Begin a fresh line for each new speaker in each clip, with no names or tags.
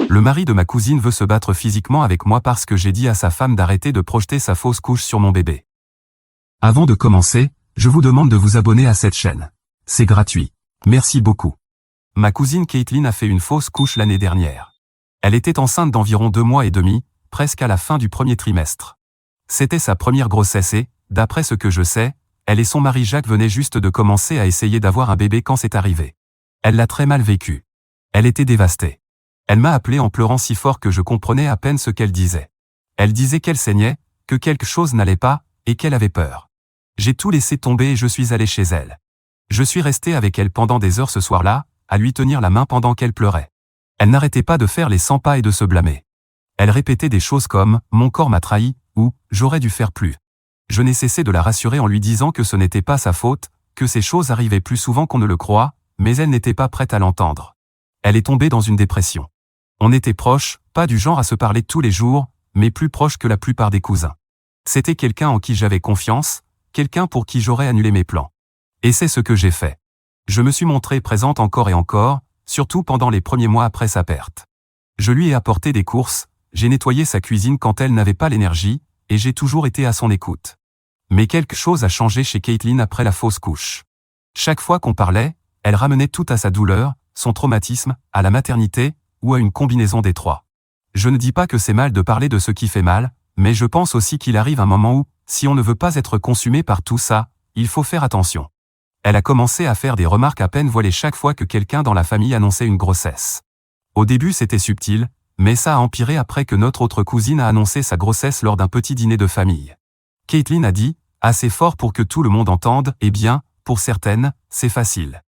Le mari de ma cousine veut se battre physiquement avec moi parce que j'ai dit à sa femme d'arrêter de projeter sa fausse couche sur mon bébé. Avant de commencer, je vous demande de vous abonner à cette chaîne. C'est gratuit. Merci beaucoup. Ma cousine Caitlin a fait une fausse couche l'année dernière. Elle était enceinte d'environ 2 mois et demi, presque à la fin du premier trimestre. C'était sa première grossesse et, d'après ce que je sais, elle et son mari Jacques venaient juste de commencer à essayer d'avoir un bébé quand c'est arrivé. Elle l'a très mal vécu. Elle était dévastée. Elle m'a appelé en pleurant si fort que je comprenais à peine ce qu'elle disait. Elle disait qu'elle saignait, que quelque chose n'allait pas, et qu'elle avait peur. J'ai tout laissé tomber et je suis allé chez elle. Je suis resté avec elle pendant des heures ce soir-là, à lui tenir la main pendant qu'elle pleurait. Elle n'arrêtait pas de faire les 100 pas et de se blâmer. Elle répétait des choses comme « mon corps m'a trahi » ou « j'aurais dû faire plus ». Je n'ai cessé de la rassurer en lui disant que ce n'était pas sa faute, que ces choses arrivaient plus souvent qu'on ne le croit, mais elle n'était pas prête à l'entendre. Elle est tombée dans une dépression. On était proches, pas du genre à se parler tous les jours, mais plus proches que la plupart des cousins. C'était quelqu'un en qui j'avais confiance, quelqu'un pour qui j'aurais annulé mes plans. Et c'est ce que j'ai fait. Je me suis montrée présente encore et encore, surtout pendant les premiers mois après sa perte. Je lui ai apporté des courses, j'ai nettoyé sa cuisine quand elle n'avait pas l'énergie, et j'ai toujours été à son écoute. Mais quelque chose a changé chez Caitlin après la fausse couche. Chaque fois qu'on parlait, elle ramenait tout à sa douleur, son traumatisme, à la maternité, ou à une combinaison des trois. Je ne dis pas que c'est mal de parler de ce qui fait mal, mais je pense aussi qu'il arrive un moment où, si on ne veut pas être consumé par tout ça, il faut faire attention. Elle a commencé à faire des remarques à peine voilées chaque fois que quelqu'un dans la famille annonçait une grossesse. Au début c'était subtil, mais ça a empiré après que notre autre cousine a annoncé sa grossesse lors d'un petit dîner de famille. Caitlin a dit, assez fort pour que tout le monde entende, eh bien, pour certaines, c'est facile.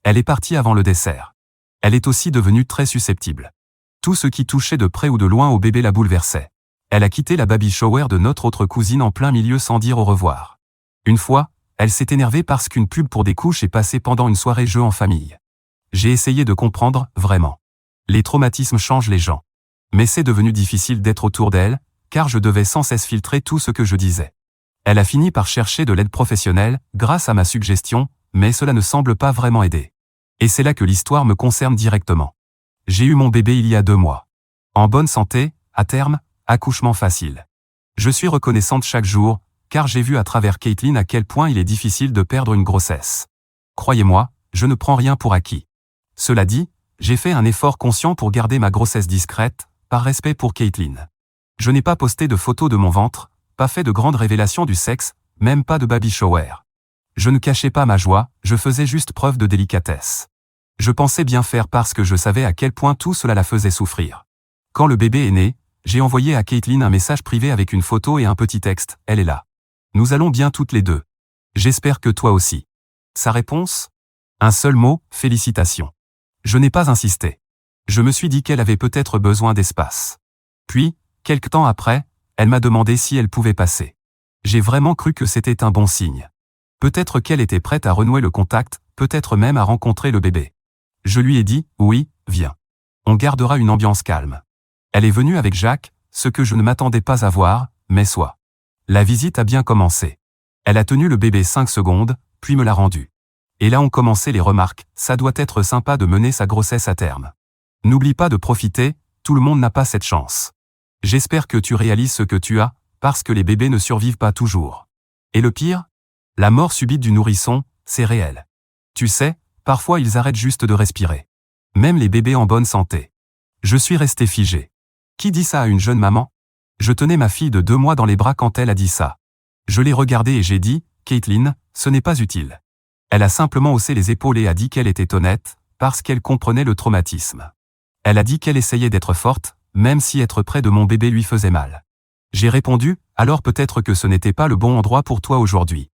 Elle est partie avant le dessert. Elle est aussi devenue très susceptible. Tout ce qui touchait de près ou de loin au bébé la bouleversait. Elle a quitté la baby shower de notre autre cousine en plein milieu sans dire au revoir. Une fois, elle s'est énervée parce qu'une pub pour des couches est passée pendant une soirée jeu en famille. J'ai essayé de comprendre, vraiment. Les traumatismes changent les gens. Mais c'est devenu difficile d'être autour d'elle, car je devais sans cesse filtrer tout ce que je disais. Elle a fini par chercher de l'aide professionnelle, grâce à ma suggestion, mais cela ne semble pas vraiment aider. Et c'est là que l'histoire me concerne directement. J'ai eu mon bébé il y a 2 mois. En bonne santé, à terme, accouchement facile. Je suis reconnaissante chaque jour, car j'ai vu à travers Caitlin à quel point il est difficile de perdre une grossesse. Croyez-moi, je ne prends rien pour acquis. Cela dit, j'ai fait un effort conscient pour garder ma grossesse discrète, par respect pour Caitlin. Je n'ai pas posté de photos de mon ventre, pas fait de grandes révélations du sexe, même pas de baby shower. Je ne cachais pas ma joie, je faisais juste preuve de délicatesse. Je pensais bien faire parce que je savais à quel point tout cela la faisait souffrir. Quand le bébé est né, j'ai envoyé à Caitlin un message privé avec une photo et un petit texte, elle est là. Nous allons bien toutes les deux. J'espère que toi aussi. Sa réponse ? Un seul mot, félicitations. Je n'ai pas insisté. Je me suis dit qu'elle avait peut-être besoin d'espace. Puis, quelque temps après, elle m'a demandé si elle pouvait passer. J'ai vraiment cru que c'était un bon signe. Peut-être qu'elle était prête à renouer le contact, peut-être même à rencontrer le bébé. Je lui ai dit, oui, viens. On gardera une ambiance calme. Elle est venue avec Jacques, ce que je ne m'attendais pas à voir, mais soit. La visite a bien commencé. Elle a tenu le bébé 5 secondes, puis me l'a rendu. Et là ont commencé les remarques, ça doit être sympa de mener sa grossesse à terme. N'oublie pas de profiter, tout le monde n'a pas cette chance. J'espère que tu réalises ce que tu as, parce que les bébés ne survivent pas toujours. Et le pire ? La mort subite du nourrisson, c'est réel. Tu sais, parfois ils arrêtent juste de respirer. Même les bébés en bonne santé. Je suis resté figé. Qui dit ça à une jeune maman ? Je tenais ma fille de 2 mois dans les bras quand elle a dit ça. Je l'ai regardée et j'ai dit, Caitlin, ce n'est pas utile. Elle a simplement haussé les épaules et a dit qu'elle était honnête, parce qu'elle comprenait le traumatisme. Elle a dit qu'elle essayait d'être forte, même si être près de mon bébé lui faisait mal. J'ai répondu, alors peut-être que ce n'était pas le bon endroit pour toi aujourd'hui.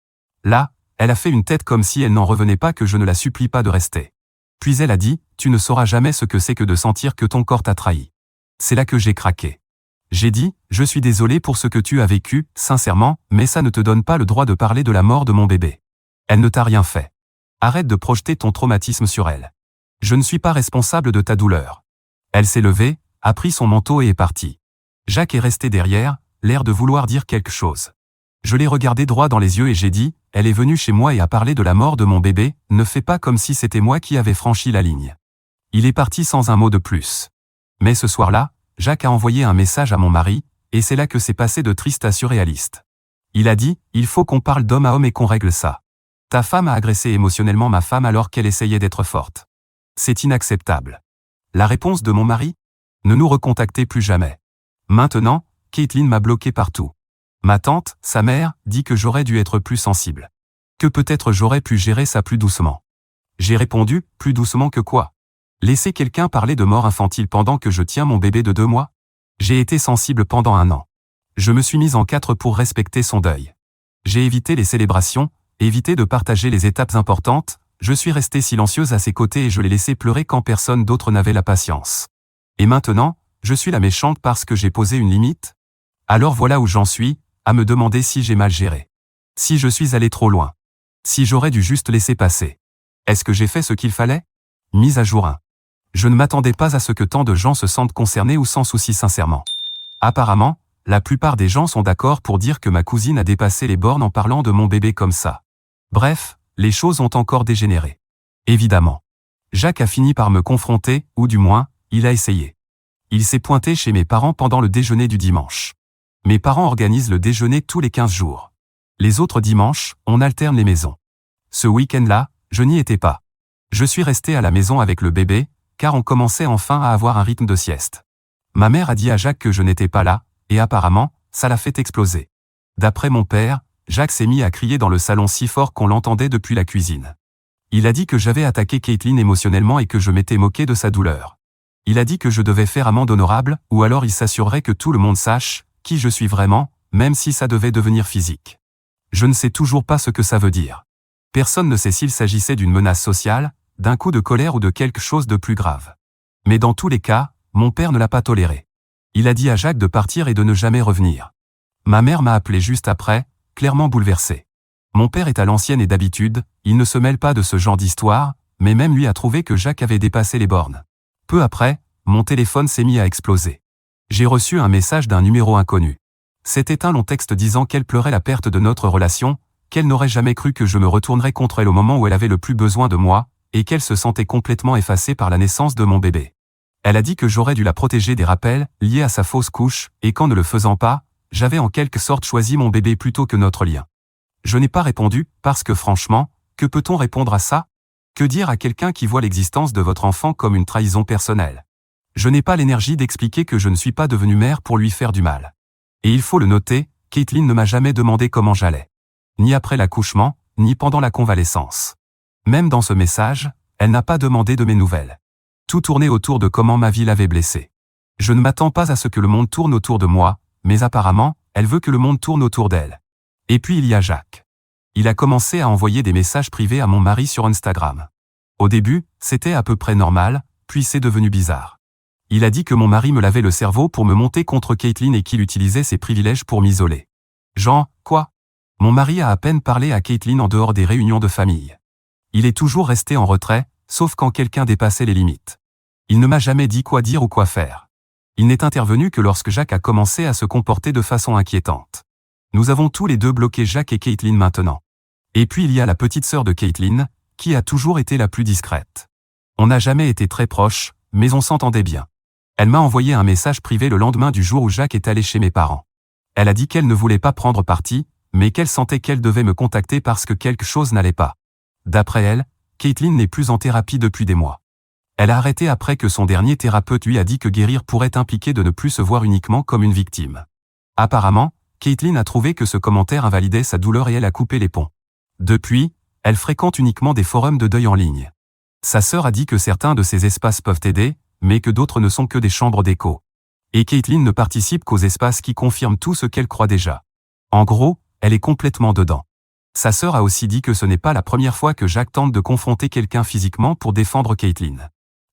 Là, elle a fait une tête comme si elle n'en revenait pas que je ne la supplie pas de rester. Puis elle a dit, tu ne sauras jamais ce que c'est que de sentir que ton corps t'a trahi. C'est là que j'ai craqué. J'ai dit, je suis désolé pour ce que tu as vécu, sincèrement, mais ça ne te donne pas le droit de parler de la mort de mon bébé. Elle ne t'a rien fait. Arrête de projeter ton traumatisme sur elle. Je ne suis pas responsable de ta douleur. Elle s'est levée, a pris son manteau et est partie. Jacques est resté derrière, l'air de vouloir dire quelque chose. Je l'ai regardé droit dans les yeux et j'ai dit, elle est venue chez moi et a parlé de la mort de mon bébé, ne fais pas comme si c'était moi qui avais franchi la ligne. Il est parti sans un mot de plus. Mais ce soir-là, Jacques a envoyé un message à mon mari, et c'est là que c'est passé de triste à surréaliste. Il a dit, il faut qu'on parle d'homme à homme et qu'on règle ça. Ta femme a agressé émotionnellement ma femme alors qu'elle essayait d'être forte. C'est inacceptable. La réponse de mon mari? Ne nous recontactez plus jamais. Maintenant, Caitlin m'a bloqué partout. Ma tante, sa mère, dit que j'aurais dû être plus sensible. Que peut-être j'aurais pu gérer ça plus doucement. J'ai répondu, plus doucement que quoi? Laisser quelqu'un parler de mort infantile pendant que je tiens mon bébé de 2 mois? J'ai été sensible pendant 1 an. Je me suis mise en 4 pour respecter son deuil. J'ai évité les célébrations, évité de partager les étapes importantes, je suis restée silencieuse à ses côtés et je l'ai laissé pleurer quand personne d'autre n'avait la patience. Et maintenant, je suis la méchante parce que j'ai posé une limite? Alors voilà où j'en suis, à me demander si j'ai mal géré. Si je suis allé trop loin. Si j'aurais dû juste laisser passer. Est-ce que j'ai fait ce qu'il fallait? Mise à jour 1. Je ne m'attendais pas à ce que tant de gens se sentent concernés ou sans souci sincèrement. Apparemment, la plupart des gens sont d'accord pour dire que ma cousine a dépassé les bornes en parlant de mon bébé comme ça. Bref, les choses ont encore dégénéré. Évidemment. Jacques a fini par me confronter, ou du moins, il a essayé. Il s'est pointé chez mes parents pendant le déjeuner du dimanche. Mes parents organisent le déjeuner tous les 15 jours. Les autres dimanches, on alterne les maisons. Ce week-end-là, je n'y étais pas. Je suis resté à la maison avec le bébé, car on commençait enfin à avoir un rythme de sieste. Ma mère a dit à Jacques que je n'étais pas là, et apparemment, ça l'a fait exploser. D'après mon père, Jacques s'est mis à crier dans le salon si fort qu'on l'entendait depuis la cuisine. Il a dit que j'avais attaqué Caitlin émotionnellement et que je m'étais moqué de sa douleur. Il a dit que je devais faire amende honorable, ou alors il s'assurerait que tout le monde sache qui je suis vraiment, même si ça devait devenir physique. Je ne sais toujours pas ce que ça veut dire. Personne ne sait s'il s'agissait d'une menace sociale, d'un coup de colère ou de quelque chose de plus grave. Mais dans tous les cas, mon père ne l'a pas toléré. Il a dit à Jacques de partir et de ne jamais revenir. Ma mère m'a appelé juste après, clairement bouleversée. Mon père est à l'ancienne et d'habitude, il ne se mêle pas de ce genre d'histoire, mais même lui a trouvé que Jacques avait dépassé les bornes. Peu après, mon téléphone s'est mis à exploser. J'ai reçu un message d'un numéro inconnu. C'était un long texte disant qu'elle pleurait la perte de notre relation, qu'elle n'aurait jamais cru que je me retournerais contre elle au moment où elle avait le plus besoin de moi, et qu'elle se sentait complètement effacée par la naissance de mon bébé. Elle a dit que j'aurais dû la protéger des rappels liés à sa fausse couche, et qu'en ne le faisant pas, j'avais en quelque sorte choisi mon bébé plutôt que notre lien. Je n'ai pas répondu, parce que franchement, que peut-on répondre à ça? Que dire à quelqu'un qui voit l'existence de votre enfant comme une trahison personnelle? Je n'ai pas l'énergie d'expliquer que je ne suis pas devenue mère pour lui faire du mal. Et il faut le noter, Caitlin ne m'a jamais demandé comment j'allais. Ni après l'accouchement, ni pendant la convalescence. Même dans ce message, elle n'a pas demandé de mes nouvelles. Tout tournait autour de comment ma vie l'avait blessée. Je ne m'attends pas à ce que le monde tourne autour de moi, mais apparemment, elle veut que le monde tourne autour d'elle. Et puis il y a Jacques. Il a commencé à envoyer des messages privés à mon mari sur Instagram. Au début, c'était à peu près normal, puis c'est devenu bizarre. Il a dit que mon mari me lavait le cerveau pour me monter contre Caitlin et qu'il utilisait ses privilèges pour m'isoler. Jean, quoi? Mon mari a à peine parlé à Caitlin en dehors des réunions de famille. Il est toujours resté en retrait, sauf quand quelqu'un dépassait les limites. Il ne m'a jamais dit quoi dire ou quoi faire. Il n'est intervenu que lorsque Jacques a commencé à se comporter de façon inquiétante. Nous avons tous les deux bloqué Jacques et Caitlin maintenant. Et puis il y a la petite sœur de Caitlin, qui a toujours été la plus discrète. On n'a jamais été très proches, mais on s'entendait bien. Elle m'a envoyé un message privé le lendemain du jour où Jacques est allé chez mes parents. Elle a dit qu'elle ne voulait pas prendre parti, mais qu'elle sentait qu'elle devait me contacter parce que quelque chose n'allait pas. D'après elle, Caitlin n'est plus en thérapie depuis des mois. Elle a arrêté après que son dernier thérapeute lui a dit que guérir pourrait impliquer de ne plus se voir uniquement comme une victime. Apparemment, Caitlin a trouvé que ce commentaire invalidait sa douleur et elle a coupé les ponts. Depuis, elle fréquente uniquement des forums de deuil en ligne. Sa sœur a dit que certains de ces espaces peuvent aider, mais que d'autres ne sont que des chambres d'écho. Et Caitlin ne participe qu'aux espaces qui confirment tout ce qu'elle croit déjà. En gros, elle est complètement dedans. Sa sœur a aussi dit que ce n'est pas la première fois que Jacques tente de confronter quelqu'un physiquement pour défendre Caitlin.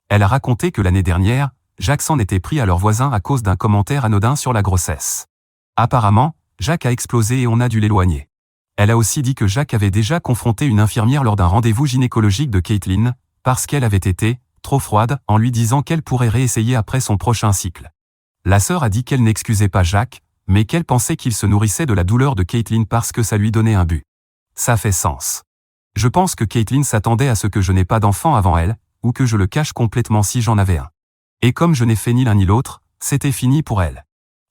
Elle a raconté que l'année dernière, Jacques s'en était pris à leur voisin à cause d'un commentaire anodin sur la grossesse. Apparemment, Jacques a explosé et on a dû l'éloigner. Elle a aussi dit que Jacques avait déjà confronté une infirmière lors d'un rendez-vous gynécologique de Caitlin, parce qu'elle avait été trop froide, en lui disant qu'elle pourrait réessayer après son prochain cycle. La sœur a dit qu'elle n'excusait pas Jacques, mais qu'elle pensait qu'il se nourrissait de la douleur de Caitlin parce que ça lui donnait un but. Ça fait sens. Je pense que Caitlin s'attendait à ce que je n'ai pas d'enfant avant elle, ou que je le cache complètement si j'en avais un. Et comme je n'ai fait ni l'un ni l'autre, c'était fini pour elle.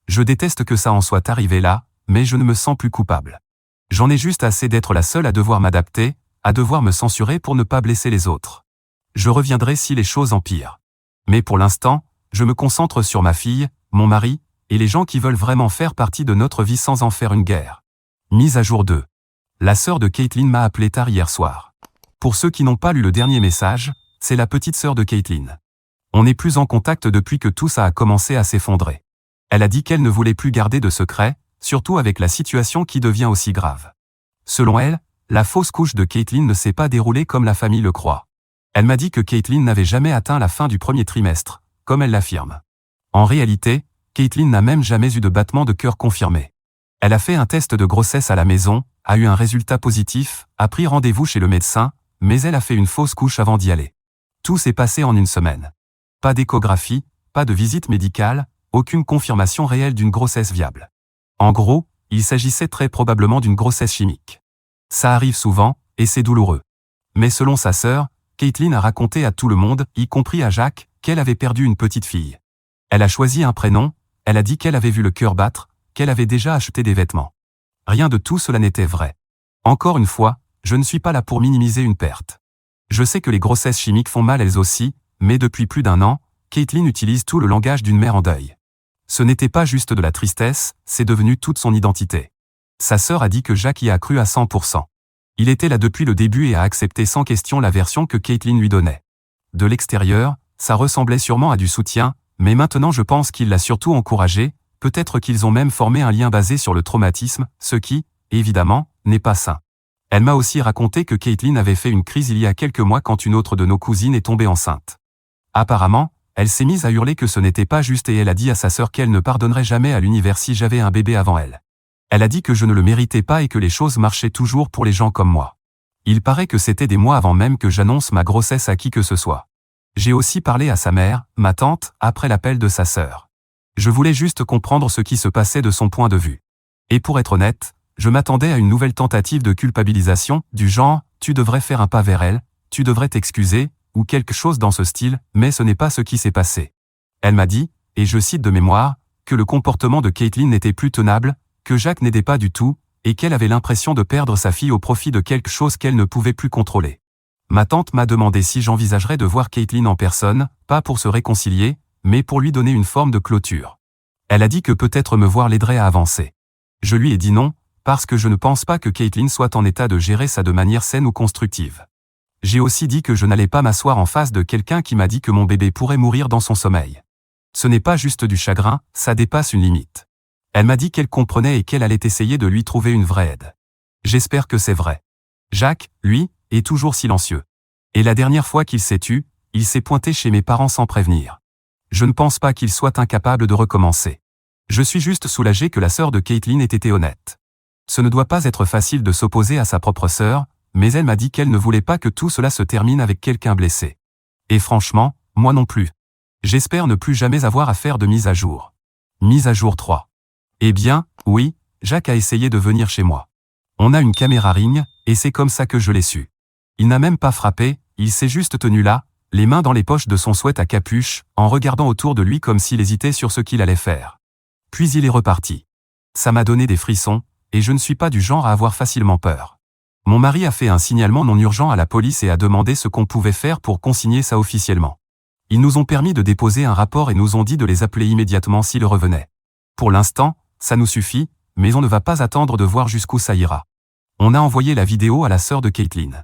Je déteste que ça en soit arrivé là, mais je ne me sens plus coupable. J'en ai juste assez d'être la seule à devoir m'adapter, à devoir me censurer pour ne pas blesser les autres. Je reviendrai si les choses empirent. Mais pour l'instant, je me concentre sur ma fille, mon mari, et les gens qui veulent vraiment faire partie de notre vie sans en faire une guerre. Mise à jour 2. La sœur de Caitlin m'a appelé tard hier soir. Pour ceux qui n'ont pas lu le dernier message, c'est la petite sœur de Caitlin. On n'est plus en contact depuis que tout ça a commencé à s'effondrer. Elle a dit qu'elle ne voulait plus garder de secret, surtout avec la situation qui devient aussi grave. Selon elle, la fausse couche de Caitlin ne s'est pas déroulée comme la famille le croit. Elle m'a dit que Caitlin n'avait jamais atteint la fin du premier trimestre, comme elle l'affirme. En réalité, Caitlin n'a même jamais eu de battement de cœur confirmé. Elle a fait un test de grossesse à la maison, a eu un résultat positif, a pris rendez-vous chez le médecin, mais elle a fait une fausse couche avant d'y aller. Tout s'est passé en une semaine. Pas d'échographie, pas de visite médicale, aucune confirmation réelle d'une grossesse viable. En gros, il s'agissait très probablement d'une grossesse chimique. Ça arrive souvent, et c'est douloureux. Mais selon sa sœur, Caitlin a raconté à tout le monde, y compris à Jacques, qu'elle avait perdu une petite fille. Elle a choisi un prénom, elle a dit qu'elle avait vu le cœur battre, qu'elle avait déjà acheté des vêtements. Rien de tout cela n'était vrai. Encore une fois, je ne suis pas là pour minimiser une perte. Je sais que les grossesses chimiques font mal elles aussi, mais depuis plus d'1 an, Caitlin utilise tout le langage d'une mère en deuil. Ce n'était pas juste de la tristesse, c'est devenu toute son identité. Sa sœur a dit que Jacques y a cru à 100%. Il était là depuis le début et a accepté sans question la version que Caitlin lui donnait. De l'extérieur, ça ressemblait sûrement à du soutien, mais maintenant je pense qu'il l'a surtout encouragé, peut-être qu'ils ont même formé un lien basé sur le traumatisme, ce qui, évidemment, n'est pas sain. Elle m'a aussi raconté que Caitlin avait fait une crise il y a quelques mois quand une autre de nos cousines est tombée enceinte. Apparemment, elle s'est mise à hurler que ce n'était pas juste et elle a dit à sa sœur qu'elle ne pardonnerait jamais à l'univers si j'avais un bébé avant elle. Elle a dit que je ne le méritais pas et que les choses marchaient toujours pour les gens comme moi. Il paraît que c'était des mois avant même que j'annonce ma grossesse à qui que ce soit. J'ai aussi parlé à sa mère, ma tante, après l'appel de sa sœur. Je voulais juste comprendre ce qui se passait de son point de vue. Et pour être honnête, je m'attendais à une nouvelle tentative de culpabilisation, du genre « tu devrais faire un pas vers elle, tu devrais t'excuser », ou quelque chose dans ce style, mais ce n'est pas ce qui s'est passé. Elle m'a dit, et je cite de mémoire, que le comportement de Caitlin n'était plus tenable, que Jacques n'aidait pas du tout, et qu'elle avait l'impression de perdre sa fille au profit de quelque chose qu'elle ne pouvait plus contrôler. Ma tante m'a demandé si j'envisagerais de voir Caitlin en personne, pas pour se réconcilier, mais pour lui donner une forme de clôture. Elle a dit que peut-être me voir l'aiderait à avancer. Je lui ai dit non, parce que je ne pense pas que Caitlin soit en état de gérer ça de manière saine ou constructive. J'ai aussi dit que je n'allais pas m'asseoir en face de quelqu'un qui m'a dit que mon bébé pourrait mourir dans son sommeil. Ce n'est pas juste du chagrin, ça dépasse une limite. Elle m'a dit qu'elle comprenait et qu'elle allait essayer de lui trouver une vraie aide. J'espère que c'est vrai. Jacques, lui, est toujours silencieux. Et la dernière fois qu'il s'est tu, il s'est pointé chez mes parents sans prévenir. Je ne pense pas qu'il soit incapable de recommencer. Je suis juste soulagé que la sœur de Caitlin ait été honnête. Ce ne doit pas être facile de s'opposer à sa propre sœur, mais elle m'a dit qu'elle ne voulait pas que tout cela se termine avec quelqu'un blessé. Et franchement, moi non plus. J'espère ne plus jamais avoir à faire de mise à jour. Mise à jour 3. Eh bien, oui, Jacques a essayé de venir chez moi. On a une caméra Ring, et c'est comme ça que je l'ai su. Il n'a même pas frappé, il s'est juste tenu là, les mains dans les poches de son sweat à capuche, en regardant autour de lui comme s'il hésitait sur ce qu'il allait faire. Puis il est reparti. Ça m'a donné des frissons, et je ne suis pas du genre à avoir facilement peur. Mon mari a fait un signalement non urgent à la police et a demandé ce qu'on pouvait faire pour consigner ça officiellement. Ils nous ont permis de déposer un rapport et nous ont dit de les appeler immédiatement s'ils revenaient. Pour l'instant, ça nous suffit, mais on ne va pas attendre de voir jusqu'où ça ira. On a envoyé la vidéo à la sœur de Caitlin.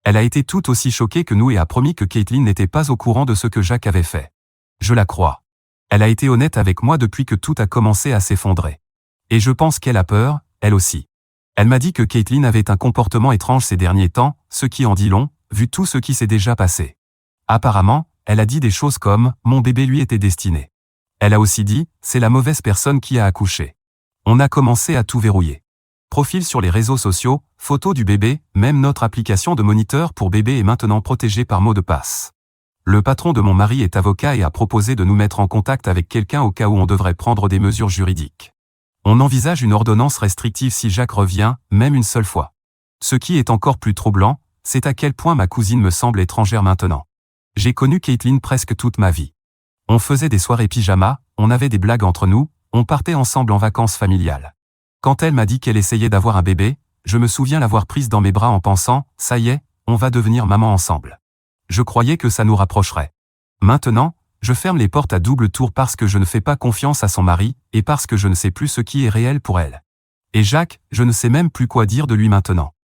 Elle a été tout aussi choquée que nous et a promis que Caitlin n'était pas au courant de ce que Jacques avait fait. Je la crois. Elle a été honnête avec moi depuis que tout a commencé à s'effondrer. Et je pense qu'elle a peur, elle aussi. Elle m'a dit que Caitlin avait un comportement étrange ces derniers temps, ce qui en dit long, vu tout ce qui s'est déjà passé. Apparemment, elle a dit des choses comme « mon bébé lui était destiné ». Elle a aussi dit « c'est la mauvaise personne qui a accouché ». On a commencé à tout verrouiller. Profil sur les réseaux sociaux, photos du bébé, même notre application de moniteur pour bébé est maintenant protégée par mot de passe. Le patron de mon mari est avocat et a proposé de nous mettre en contact avec quelqu'un au cas où on devrait prendre des mesures juridiques. On envisage une ordonnance restrictive si Jacques revient, même une seule fois. Ce qui est encore plus troublant, c'est à quel point ma cousine me semble étrangère maintenant. J'ai connu Caitlin presque toute ma vie. On faisait des soirées pyjama, on avait des blagues entre nous, on partait ensemble en vacances familiales. Quand elle m'a dit qu'elle essayait d'avoir un bébé, je me souviens l'avoir prise dans mes bras en pensant, ça y est, on va devenir maman ensemble. Je croyais que ça nous rapprocherait. Maintenant, je ferme les portes à double tour parce que je ne fais pas confiance à son mari, et parce que je ne sais plus ce qui est réel pour elle. Et Jacques, je ne sais même plus quoi dire de lui maintenant.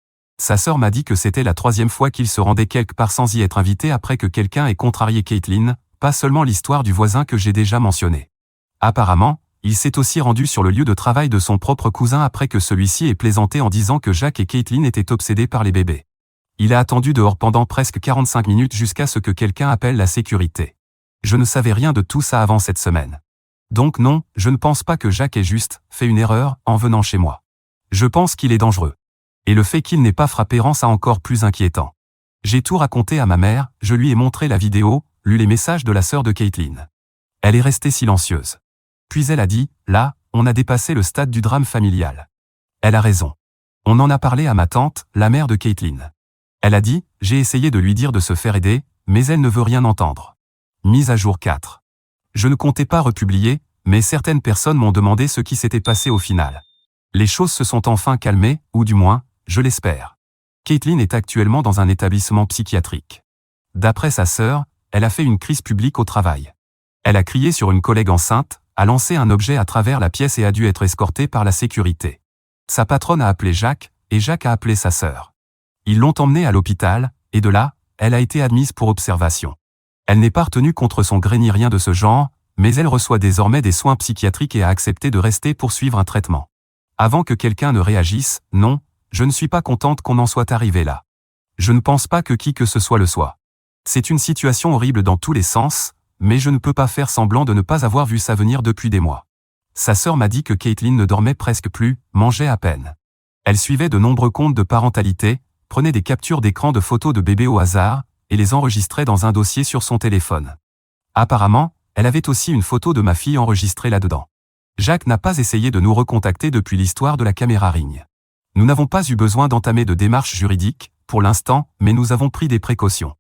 Sa sœur m'a dit que c'était la 3e fois qu'il se rendait quelque part sans y être invité après que quelqu'un ait contrarié Caitlin, pas seulement l'histoire du voisin que j'ai déjà mentionné. Apparemment, il s'est aussi rendu sur le lieu de travail de son propre cousin après que celui-ci ait plaisanté en disant que Jacques et Caitlin étaient obsédés par les bébés. Il a attendu dehors pendant presque 45 minutes jusqu'à ce que quelqu'un appelle la sécurité. Je ne savais rien de tout ça avant cette semaine. Donc non, je ne pense pas que Jacques ait juste fait une erreur en venant chez moi. Je pense qu'il est dangereux. Et le fait qu'il n'ait pas frappé rend ça encore plus inquiétant. J'ai tout raconté à ma mère, je lui ai montré la vidéo, lu les messages de la sœur de Caitlin. Elle est restée silencieuse. Puis elle a dit, là, on a dépassé le stade du drame familial. Elle a raison. On en a parlé à ma tante, la mère de Caitlin. Elle a dit, j'ai essayé de lui dire de se faire aider, mais elle ne veut rien entendre. Mise à jour 4. Je ne comptais pas republier, mais certaines personnes m'ont demandé ce qui s'était passé au final. Les choses se sont enfin calmées, ou du moins, je l'espère. Caitlin est actuellement dans un établissement psychiatrique. D'après sa sœur, elle a fait une crise publique au travail. Elle a crié sur une collègue enceinte, a lancé un objet à travers la pièce et a dû être escortée par la sécurité. Sa patronne a appelé Jacques, et Jacques a appelé sa sœur. Ils l'ont emmenée à l'hôpital, et de là, elle a été admise pour observation. Elle n'est pas retenue contre son gré ni rien de ce genre, mais elle reçoit désormais des soins psychiatriques et a accepté de rester pour suivre un traitement. Avant que quelqu'un ne réagisse, non, je ne suis pas contente qu'on en soit arrivé là. Je ne pense pas que qui que ce soit le soit. C'est une situation horrible dans tous les sens, mais je ne peux pas faire semblant de ne pas avoir vu ça venir depuis des mois. Sa sœur m'a dit que Caitlin ne dormait presque plus, mangeait à peine. Elle suivait de nombreux comptes de parentalité, prenait des captures d'écran de photos de bébés au hasard, et les enregistrait dans un dossier sur son téléphone. Apparemment, elle avait aussi une photo de ma fille enregistrée là-dedans. Jacques n'a pas essayé de nous recontacter depuis l'histoire de la caméra Ring. Nous n'avons pas eu besoin d'entamer de démarches juridiques, pour l'instant, mais nous avons pris des précautions.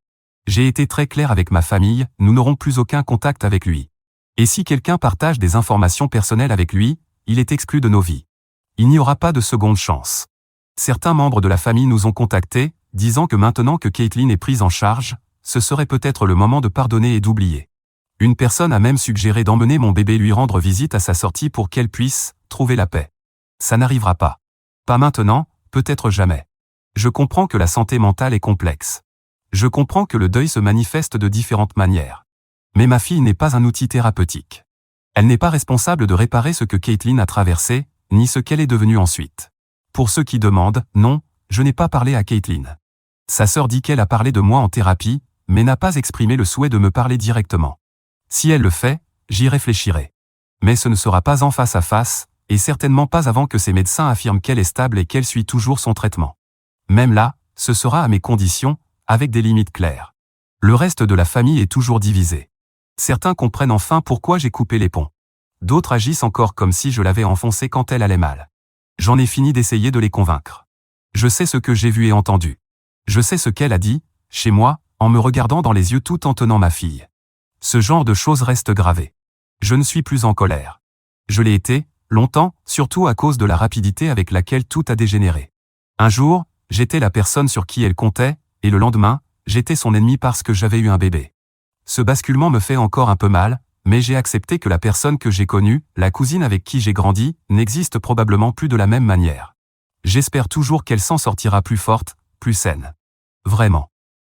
J'ai été très clair avec ma famille, nous n'aurons plus aucun contact avec lui. Et si quelqu'un partage des informations personnelles avec lui, il est exclu de nos vies. Il n'y aura pas de seconde chance. Certains membres de la famille nous ont contactés, disant que maintenant que Caitlin est prise en charge, ce serait peut-être le moment de pardonner et d'oublier. Une personne a même suggéré d'emmener mon bébé lui rendre visite à sa sortie pour qu'elle puisse trouver la paix. Ça n'arrivera pas. Pas maintenant, peut-être jamais. Je comprends que la santé mentale est complexe. Je comprends que le deuil se manifeste de différentes manières. Mais ma fille n'est pas un outil thérapeutique. Elle n'est pas responsable de réparer ce que Caitlin a traversé, ni ce qu'elle est devenue ensuite. Pour ceux qui demandent, non, je n'ai pas parlé à Caitlin. Sa sœur dit qu'elle a parlé de moi en thérapie, mais n'a pas exprimé le souhait de me parler directement. Si elle le fait, j'y réfléchirai. Mais ce ne sera pas en face à face, et certainement pas avant que ses médecins affirment qu'elle est stable et qu'elle suit toujours son traitement. Même là, ce sera à mes conditions, avec des limites claires. Le reste de la famille est toujours divisé. Certains comprennent enfin pourquoi j'ai coupé les ponts. D'autres agissent encore comme si je l'avais enfoncée quand elle allait mal. J'en ai fini d'essayer de les convaincre. Je sais ce que j'ai vu et entendu. Je sais ce qu'elle a dit, chez moi, en me regardant dans les yeux tout en tenant ma fille. Ce genre de choses reste gravé. Je ne suis plus en colère. Je l'ai été, longtemps, surtout à cause de la rapidité avec laquelle tout a dégénéré. Un jour, j'étais la personne sur qui elle comptait, et le lendemain, j'étais son ennemi parce que j'avais eu un bébé. Ce basculement me fait encore un peu mal, mais j'ai accepté que la personne que j'ai connue, la cousine avec qui j'ai grandi, n'existe probablement plus de la même manière. J'espère toujours qu'elle s'en sortira plus forte, plus saine. Vraiment.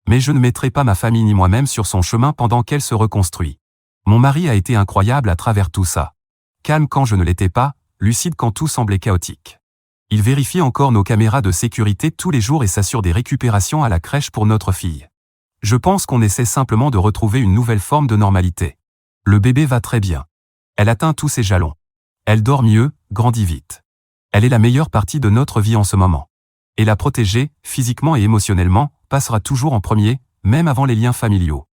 Mais je ne mettrai pas ma famille ni moi-même sur son chemin pendant qu'elle se reconstruit. Mon mari a été incroyable à travers tout ça. Calme quand je ne l'étais pas, lucide quand tout semblait chaotique. Il vérifie encore nos caméras de sécurité tous les jours et s'assure des récupérations à la crèche pour notre fille. Je pense qu'on essaie simplement de retrouver une nouvelle forme de normalité. Le bébé va très bien. Elle atteint tous ses jalons. Elle dort mieux, grandit vite. Elle est la meilleure partie de notre vie en ce moment. Et la protéger, physiquement et émotionnellement, passera toujours en premier, même avant les liens familiaux.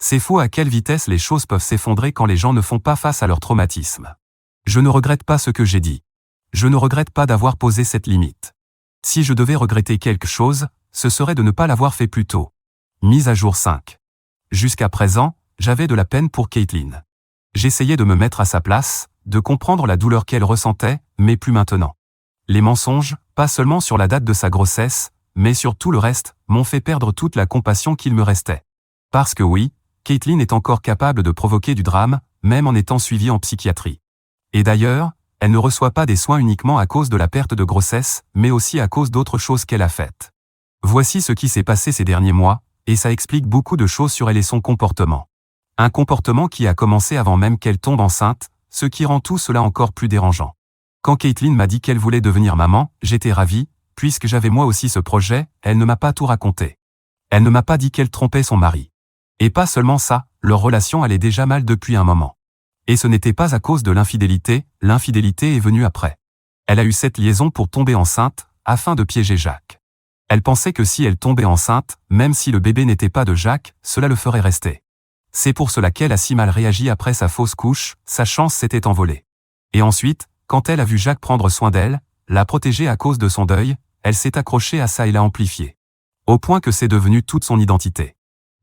C'est fou à quelle vitesse les choses peuvent s'effondrer quand les gens ne font pas face à leur traumatisme. Je ne regrette pas ce que j'ai dit. Je ne regrette pas d'avoir posé cette limite. Si je devais regretter quelque chose, ce serait de ne pas l'avoir fait plus tôt. Mise à jour 5. Jusqu'à présent, j'avais de la peine pour Caitlin. J'essayais de me mettre à sa place, de comprendre la douleur qu'elle ressentait, mais plus maintenant. Les mensonges, pas seulement sur la date de sa grossesse, mais sur tout le reste, m'ont fait perdre toute la compassion qu'il me restait. Parce que oui, Caitlin est encore capable de provoquer du drame, même en étant suivie en psychiatrie. Et d'ailleurs, elle ne reçoit pas des soins uniquement à cause de la perte de grossesse, mais aussi à cause d'autres choses qu'elle a faites. Voici ce qui s'est passé ces derniers mois, et ça explique beaucoup de choses sur elle et son comportement. Un comportement qui a commencé avant même qu'elle tombe enceinte, ce qui rend tout cela encore plus dérangeant. Quand Caitlin m'a dit qu'elle voulait devenir maman, j'étais ravi, puisque j'avais moi aussi ce projet, elle ne m'a pas tout raconté. Elle ne m'a pas dit qu'elle trompait son mari. Et pas seulement ça, leur relation allait déjà mal depuis un moment. Et ce n'était pas à cause de l'infidélité est venue après. Elle a eu cette liaison pour tomber enceinte, afin de piéger Jacques. Elle pensait que si elle tombait enceinte, même si le bébé n'était pas de Jacques, cela le ferait rester. C'est pour cela qu'elle a si mal réagi après sa fausse couche, sa chance s'était envolée. Et ensuite, quand elle a vu Jacques prendre soin d'elle, la protéger à cause de son deuil, elle s'est accrochée à ça et l'a amplifié. Au point que c'est devenu toute son identité.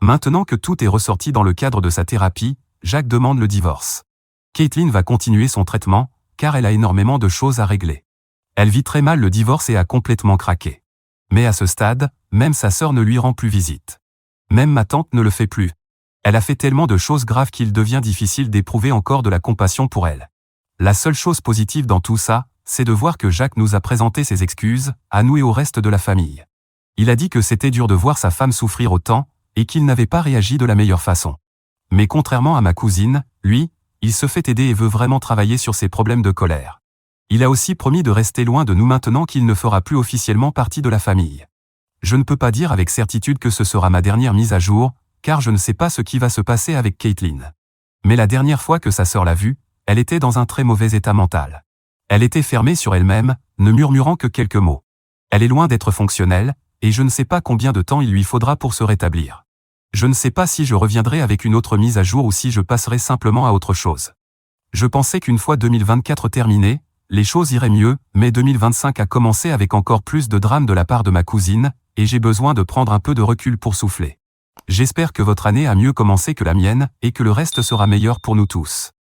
Maintenant que tout est ressorti dans le cadre de sa thérapie, Jacques demande le divorce. Caitlin va continuer son traitement, car elle a énormément de choses à régler. Elle vit très mal le divorce et a complètement craqué. Mais à ce stade, même sa sœur ne lui rend plus visite. Même ma tante ne le fait plus. Elle a fait tellement de choses graves qu'il devient difficile d'éprouver encore de la compassion pour elle. La seule chose positive dans tout ça, c'est de voir que Jacques nous a présenté ses excuses, à nous et au reste de la famille. Il a dit que c'était dur de voir sa femme souffrir autant, et qu'il n'avait pas réagi de la meilleure façon. Mais contrairement à ma cousine, lui, il se fait aider et veut vraiment travailler sur ses problèmes de colère. Il a aussi promis de rester loin de nous maintenant qu'il ne fera plus officiellement partie de la famille. Je ne peux pas dire avec certitude que ce sera ma dernière mise à jour, car je ne sais pas ce qui va se passer avec Caitlin. Mais la dernière fois que sa sœur l'a vue, elle était dans un très mauvais état mental. Elle était fermée sur elle-même, ne murmurant que quelques mots. Elle est loin d'être fonctionnelle, et je ne sais pas combien de temps il lui faudra pour se rétablir. Je ne sais pas si je reviendrai avec une autre mise à jour ou si je passerai simplement à autre chose. Je pensais qu'une fois 2024 terminé, les choses iraient mieux, mais 2025 a commencé avec encore plus de drames de la part de ma cousine, et j'ai besoin de prendre un peu de recul pour souffler. J'espère que votre année a mieux commencé que la mienne, et que le reste sera meilleur pour nous tous.